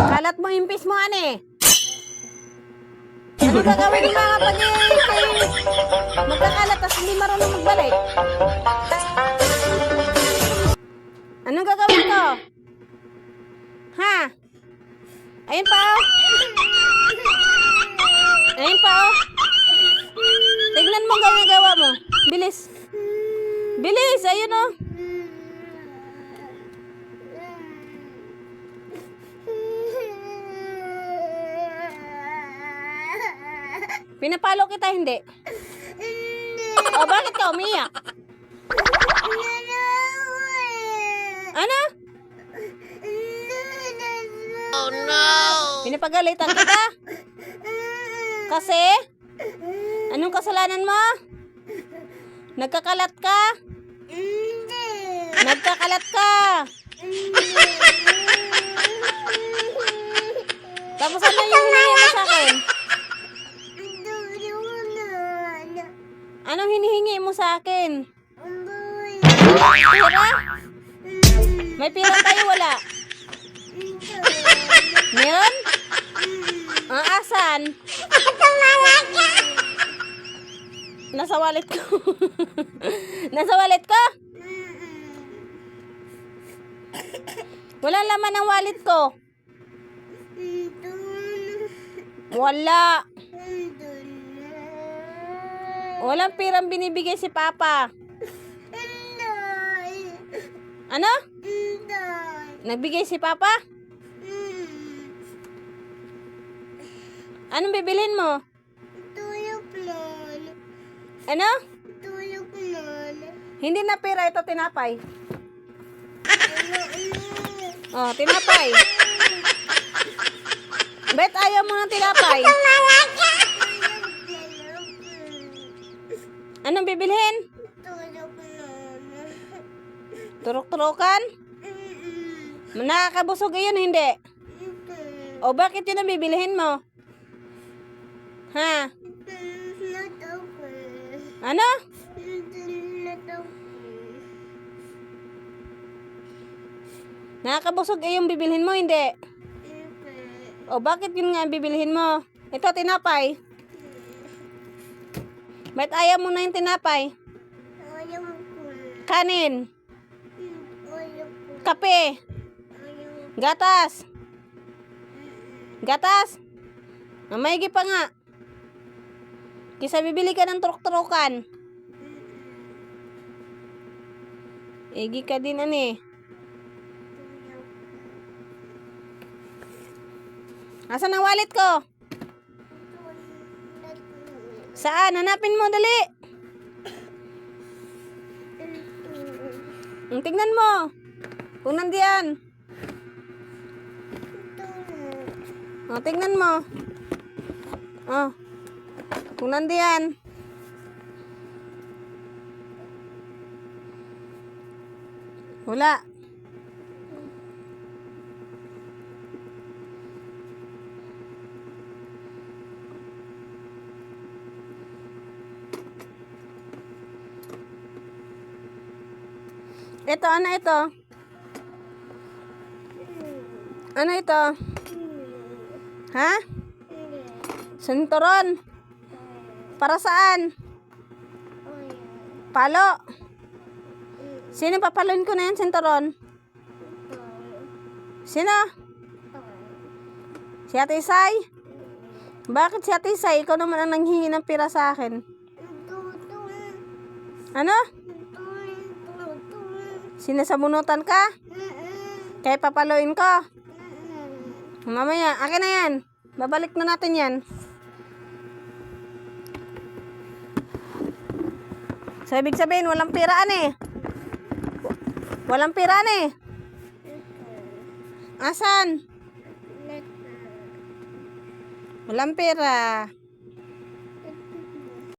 Kalat mo impis mo, ane. Ano gagawin mo mga pag magkakalat tapos hindi marunong magbalik? Anong gagawin ko? Ha? Ayun pa, oh. Ayun pa, oh. Tignan mo ang ginagawa mo. Bilis. Bilis, ayun, oh. Pinapalo kita, hindi? O, bakit ka umiyak? Ano? Oh, no! Pinapagalitan kita? Kasi? Anong kasalanan mo? Nagkakalat ka? Nagkakalat ka? Tapos ano yung hinihingi mo sa akin? Anong hinihingi mo sa akin? Pira? May pira tayo, wala? Meron? Ang asan? Nasa wallet ko. Nasa wallet ko? Walang laman ng wallet ko. Wala. Walang pirang binibigay si Papa. Ano? Nagbigay si Papa? Anong bibilhin mo? Ano? Hindi na pera, ito tinapay. Oh, tinapay. Bet ayaw mo ng tinapay? Anong bibilhin? Turok-turokan? Nakakabusog yun, hindi? O bakit yun ang bibilhin mo? Ha? Ano? Nakakabusog yung bibilhin mo, hindi? O bakit yun nga ang bibilhin mo? Ito, tinapay. Ba't ayaw mo na yung tinapay? Kanin. Kape. Gatas. Gatas. Mamayagi pa nga. Kisa bibili ka ng turok-turokan. Igi ka din, ani. Asan ang wallet ko? Saan? Hanapin mo, dali. Tingnan mo. Kung nandiyan. O, tingnan mo. O. Kung nandiyan. Wala. Ito, ano ito? Ano ito? Ha? Sinturon. Para saan? Palo. Sino papaloin ko na yan, sinturon? Sino? Si Ate Isay? Bakit si Ate Isay? Ikaw naman ang nanghingi ng pira sa akin. Ano? Sinasabunutan ka? Kaya papaloin ko? Mamaya, akin na yan. Babalik na natin yan. So, ibig sabihin, walang piraan eh. Walang piraan eh. Asan? Walang pera.